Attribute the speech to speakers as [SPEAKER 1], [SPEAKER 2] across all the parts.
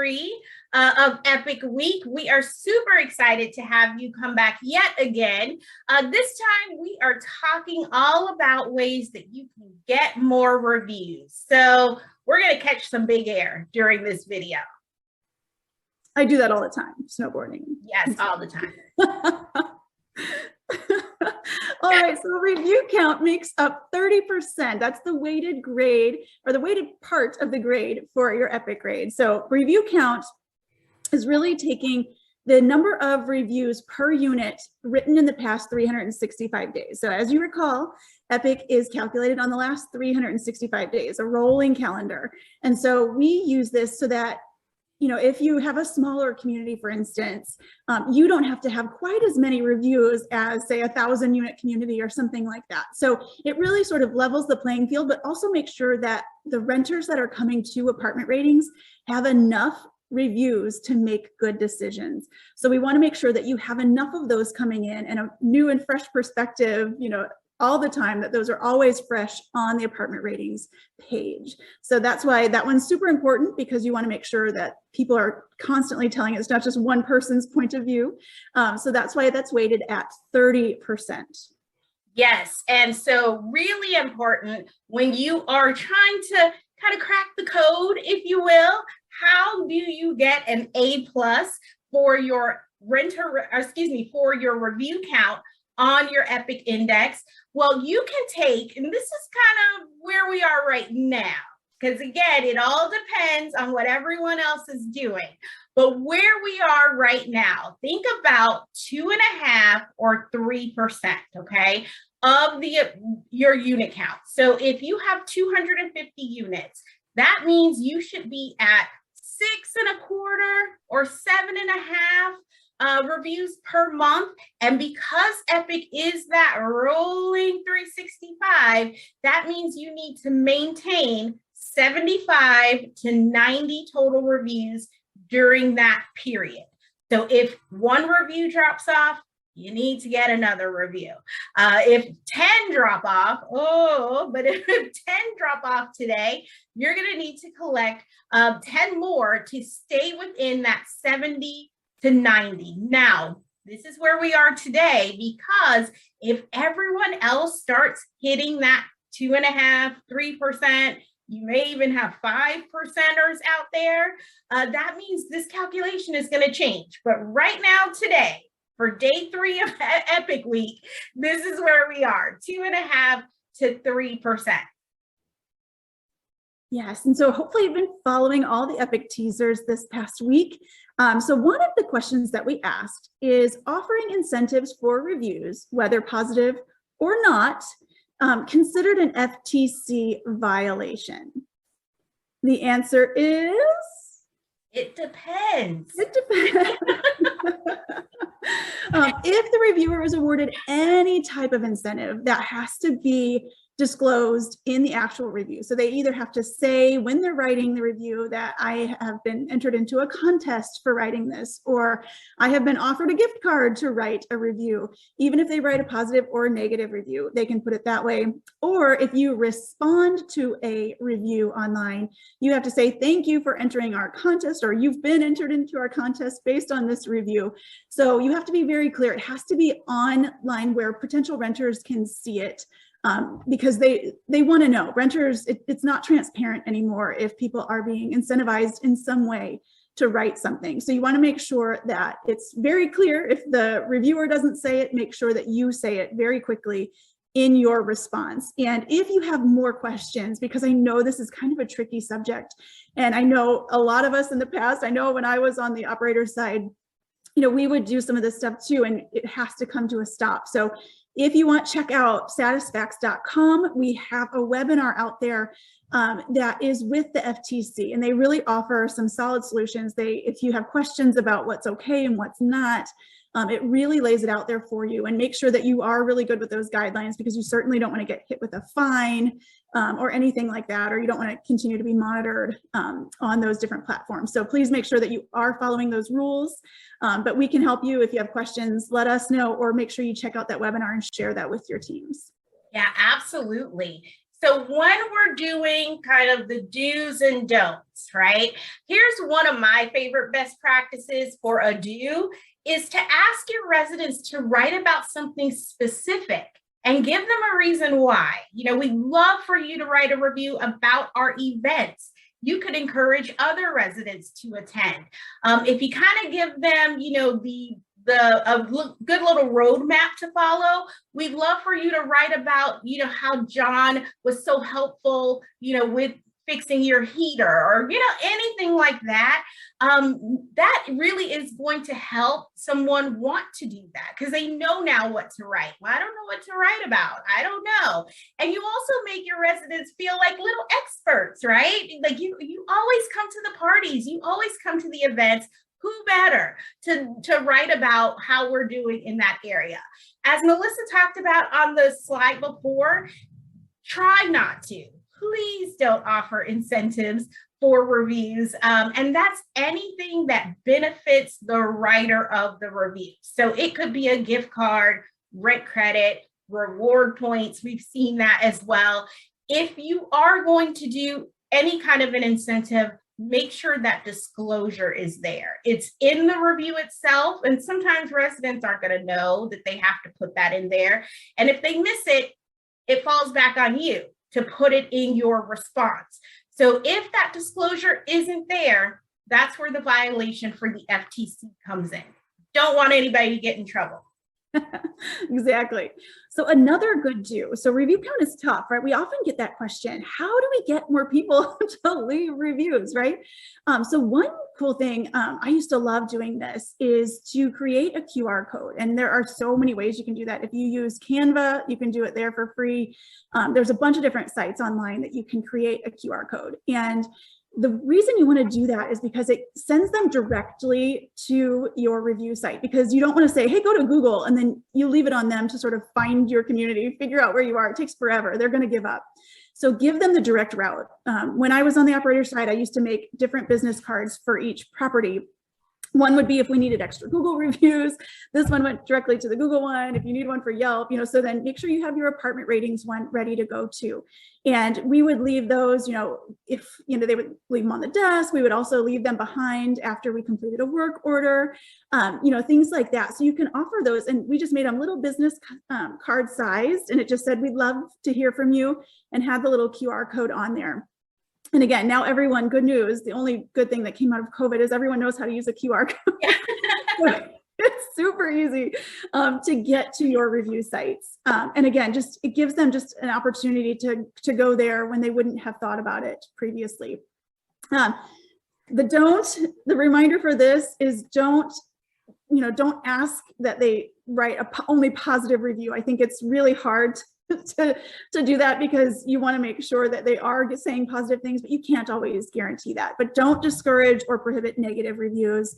[SPEAKER 1] 3 of Epic Week. We are super excited to have you come back yet again. This time we are talking all about ways that you can get more reviews. So we're going to catch some big air during this video.
[SPEAKER 2] I do that all the time, snowboarding.
[SPEAKER 1] Yes, all the time.
[SPEAKER 2] All right, so review count makes up 30%. That's the weighted grade or the weighted part of the grade for your Epic grade. So review count is really taking the number of reviews per unit written in the past 365 days. So as you recall, Epic is calculated on the last 365 days, a rolling calendar. And so we use this so that, you know, if you have a smaller community, for instance, you don't have to have quite as many reviews as, say, a 1,000-unit community or something like that. So it really sort of levels the playing field, but also makes sure that the renters that are coming to apartment ratings have enough reviews to make good decisions. So we want to make sure that you have enough of those coming in and a new and fresh perspective, you know, all the time, that those are always fresh on the apartment ratings page. So that's why that one's super important, because you want to make sure that people are constantly telling it's not just one person's point of view. So that's why that's weighted at 30%.
[SPEAKER 1] Yes, and so really important when you are trying to kind of crack the code, if you will. How do you get an A+ for your for your review count on your Epic index? Well, you can take, and this is kind of where we are right now, because again, it all depends on what everyone else is doing. But where we are right now, think about 2.5 or 3%, okay, of your unit count. So if you have 250 units, that means you should be at 6.25 or 7.5 reviews per month. And because Epic is that rolling 365, that means you need to maintain 75 to 90 total reviews during that period. So if one review drops off, you need to get another review. If 10 drop off, but if 10 drop off today, you're going to need to collect 10 more to stay within that 70 to 90. Now, this is where we are today, because if everyone else starts hitting that 2.5, 3%, you may even have 5%ers out there, that means this calculation is going to change. But right now, today, for day 3 of Epic Week, this is where we are, 2.5 to 3%.
[SPEAKER 2] Yes, and so hopefully you've been following all the Epic teasers this past week. So one of the questions that we asked is offering incentives for reviews, whether positive or not, considered an FTC violation? The answer is?
[SPEAKER 1] It depends.
[SPEAKER 2] It depends. If the reviewer is awarded any type of incentive, that has to be disclosed in the actual review. So they either have to say when they're writing the review that I have been entered into a contest for writing this, or I have been offered a gift card to write a review. Even if they write a positive or a negative review, they can put it that way. Or if you respond to a review online, you have to say, thank you for entering our contest, or you've been entered into our contest based on this review. So you have to be very clear. It has to be online where potential renters can see it. Because they want to know. Renters, it's not transparent anymore if people are being incentivized in some way to write something. So you want to make sure that it's very clear. If the reviewer doesn't say it, make sure that you say it very quickly in your response. And if you have more questions, because I know this is kind of a tricky subject, and I know a lot of us in the past, I know when I was on the operator side, you know, we would do some of this stuff too, and it has to come to a stop. So if you want, check out SatisFacts.com. We have a webinar out there that is with the FTC, and they really offer some solid solutions. If you have questions about what's okay and what's not, it really lays it out there for you, and make sure that you are really good with those guidelines, because you certainly don't want to get hit with a fine or anything like that, or you don't want to continue to be monitored on those different platforms. So please make sure that you are following those rules, but we can help you. If you have questions, let us know, or make sure you check out that webinar and share that with your teams.
[SPEAKER 1] Yeah, absolutely. So when we're doing kind of the do's and don'ts, right? Here's one of my favorite best practices for a do is to ask your residents to write about something specific and give them a reason why. You know, we'd love for you to write a review about our events. You could encourage other residents to attend. If you kind of give them, you know, good little roadmap to follow, we'd love for you to write about, you know, how John was so helpful, you know, with fixing your heater or, you know, anything like that. That really is going to help someone want to do that because they know now what to write. Well, I don't know what to write about. I don't know. And you also make your residents feel like little experts, right? Like you always come to the parties, you always come to the events. Who better to write about how we're doing in that area? As Melissa talked about on the slide before, try not to. Please don't offer incentives for reviews. And that's anything that benefits the writer of the review. So it could be a gift card, rent credit, reward points. We've seen that as well. If you are going to do any kind of an incentive, make sure that disclosure is there. It's in the review itself. And sometimes residents aren't going to know that they have to put that in there. And if they miss it, it falls back on you to put it in your response. So if that disclosure isn't there, that's where the violation for the FTC comes in. Don't want anybody to get in trouble.
[SPEAKER 2] Exactly. So another good do. So review count is tough, right? We often get that question. How do we get more people to leave reviews, right? So one cool thing, I used to love doing this, is to create a QR code. And there are so many ways you can do that. If you use Canva, you can do it there for free. There's a bunch of different sites online that you can create a QR code. And the reason you want to do that is because it sends them directly to your review site, because you don't want to say, hey, go to Google, and then you leave it on them to sort of find your community, figure out where you are. It takes forever. They're going to give up. So give them the direct route. When I was on the operator side, I used to make different business cards for each property. One would be if we needed extra Google reviews. This one went directly to the Google one. If you need one for Yelp, you know, so then make sure you have your apartment ratings one ready to go to. And we would leave those, you know, if, you know, they would leave them on the desk, we would also leave them behind after we completed a work order, you know, things like that. So you can offer those. And we just made them little business card sized. And it just said, we'd love to hear from you, and had the little QR code on there. And again, now everyone, good news, the only good thing that came out of COVID is everyone knows how to use a QR code. So it's super easy to get to your review sites. And again, just it gives them just an opportunity to go there when they wouldn't have thought about it previously. The reminder for this is don't ask that they write only positive review. I think it's really hard to do that, because you want to make sure that they are saying positive things, but you can't always guarantee that. But don't discourage or prohibit negative reviews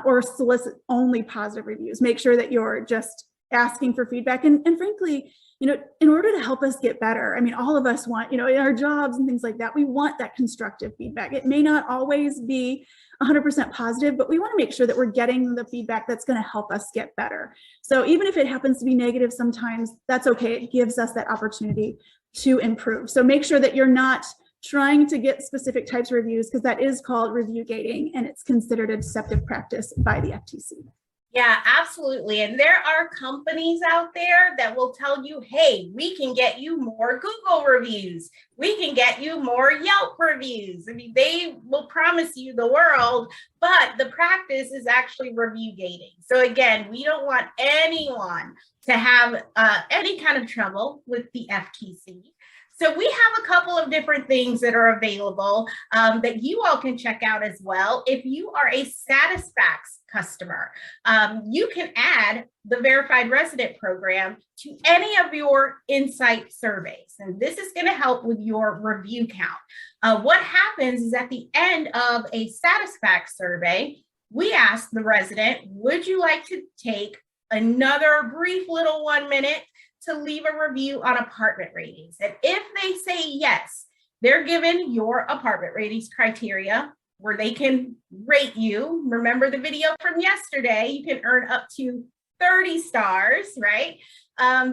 [SPEAKER 2] or solicit only positive reviews. Make sure that you're just asking for feedback. And frankly, you know, in order to help us get better, I mean, all of us want, you know, in our jobs and things like that, we want that constructive feedback. It may not always be 100% positive, but we want to make sure that we're getting the feedback that's going to help us get better. So even if it happens to be negative sometimes, that's okay. It gives us that opportunity to improve. So make sure that you're not trying to get specific types of reviews, because that is called review gating, and it's considered a deceptive practice by the FTC.
[SPEAKER 1] Yeah, absolutely. And there are companies out there that will tell you, hey, we can get you more Google reviews. We can get you more Yelp reviews. I mean, they will promise you the world, but the practice is actually review gating. So again, we don't want anyone to have any kind of trouble with the FTC. So we have a couple of different things that are available that you all can check out as well. If you are a SatisFacts customer, you can add the Verified Resident Program to any of your Insight surveys. And this is going to help with your review count. What happens is at the end of a SatisFacts survey, we ask the resident, would you like to take another brief little 1 minute to leave a review on apartment ratings? And if they say yes, they're given your apartment ratings criteria where they can rate you. Remember the video from yesterday, you can earn up to 30 stars, right?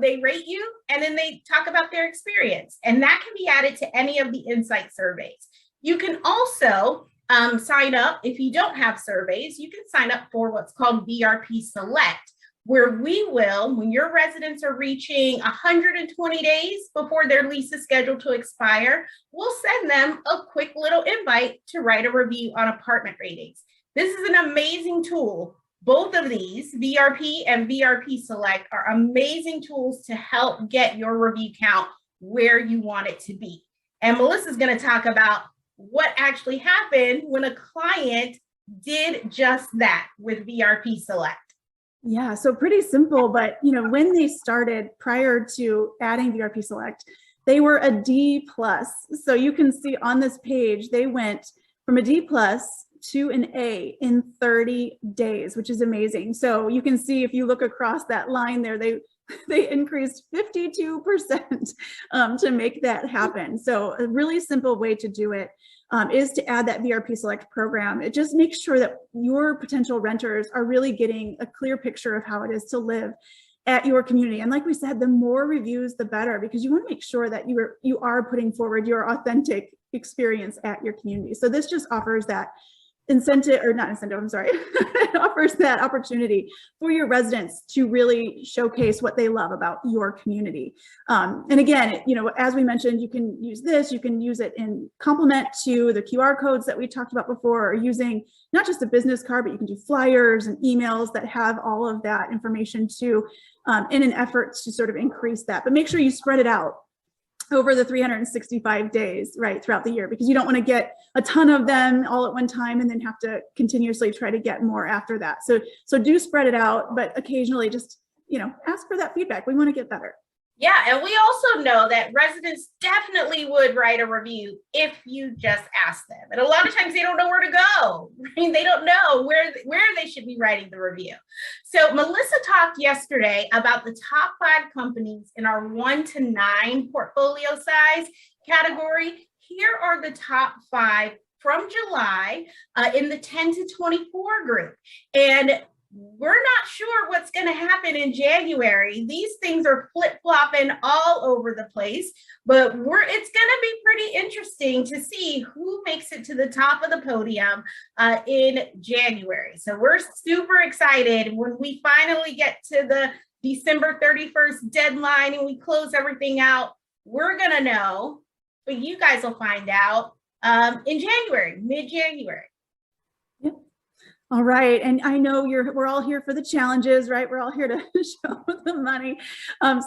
[SPEAKER 1] They rate you and then they talk about their experience. And that can be added to any of the insight surveys. You can also sign up. If you don't have surveys, you can sign up for what's called VRP Select, where we will, when your residents are reaching 120 days before their lease is scheduled to expire, we'll send them a quick little invite to write a review on apartment ratings. This is an amazing tool. Both of these, VRP and VRP Select, are amazing tools to help get your review count where you want it to be. And Melissa's going to talk about what actually happened when a client did just that with VRP Select.
[SPEAKER 2] Yeah, so pretty simple, but when they started prior to adding VRP Select, they were a D+. So you can see on this page, they went from a D+ to an A in 30 days, which is amazing. So you can see if you look across that line there, they increased 52% to make that happen. So a really simple way to do it is to add that VRP Select program. It just makes sure that your potential renters are really getting a clear picture of how it is to live at your community. And like we said, the more reviews, the better, because you want to make sure that you are putting forward your authentic experience at your community. So this just offers that incentive, or not incentive, I'm sorry, it offers that opportunity for your residents to really showcase what they love about your community. And again, as we mentioned, you can use this, you can use it in complement to the QR codes that we talked about before, or using not just a business card, but you can do flyers and emails that have all of that information too, in an effort to sort of increase that. But make sure you spread it out over the 365 days, right, throughout the year, because you don't want to get a ton of them all at one time and then have to continuously try to get more after that. So do spread it out, but occasionally just, ask for that feedback. We want to get better.
[SPEAKER 1] Yeah, and we also know that residents definitely would write a review if you just ask them. And a lot of times they don't know where to go. Right? They don't know where they should be writing the review. So Melissa talked yesterday about the top 5 companies in our 1 to 9 portfolio size category. Here are the top 5 from July in the 10 to 24 group. And we're not sure what's going to happen in January. These things are flip-flopping all over the place, but it's going to be pretty interesting to see who makes it to the top of the podium in January. So we're super excited when we finally get to the December 31st deadline and we close everything out. We're going to know, but you guys will find out in January, mid-January.
[SPEAKER 2] All right. And I know we're all here for the challenges, right? We're all here to show the money.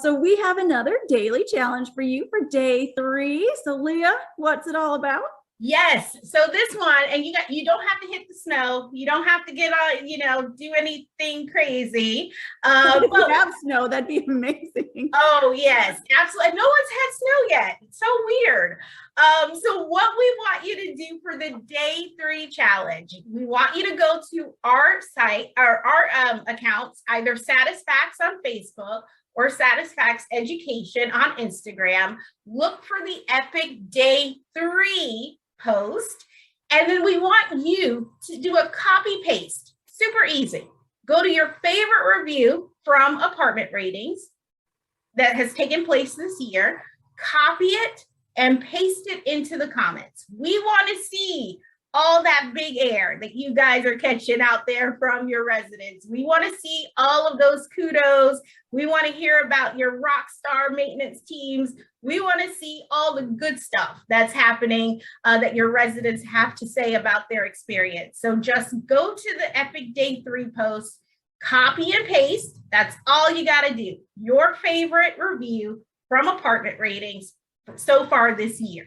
[SPEAKER 2] So we have another daily challenge for you for day 3. So Leah, what's it all about?
[SPEAKER 1] Yes. So this one, and you don't have to hit the snow. You don't have to get on, do anything crazy.
[SPEAKER 2] If you have snow, that'd be amazing.
[SPEAKER 1] Oh yes, absolutely. No one's had snow yet. It's so weird. So what we want you to do for the day 3 challenge, we want you to go to our site or our accounts, either SatisFacts on Facebook or SatisFacts Education on Instagram. Look for the Epic Day 3 post, and then we want you to do a copy paste. Super easy. Go to your favorite review from apartment ratings that has taken place this year, copy it and paste it into the comments. We want to see all that big air that you guys are catching out there from your residents. We want to see all of those kudos. We want to hear about your rock star maintenance teams. We want to see all the good stuff that's happening that your residents have to say about their experience. So just go to the Epic Day 3 post, copy and paste. That's all you got to do. Your favorite review from apartment ratings so far this year.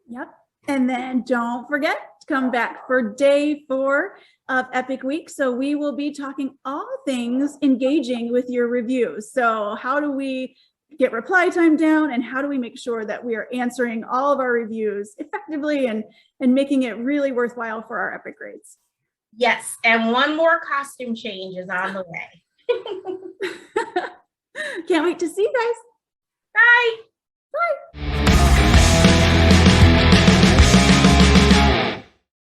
[SPEAKER 2] Yep. And then don't forget to come back for day 4 of Epic Week. So we will be talking all things engaging with your reviews. So how do we get reply time down, and how do we make sure that we are answering all of our reviews effectively and making it really worthwhile for our Epic grades?
[SPEAKER 1] Yes, and one more costume change is on the way.
[SPEAKER 2] Can't wait to see you guys.
[SPEAKER 1] Bye.
[SPEAKER 2] Bye.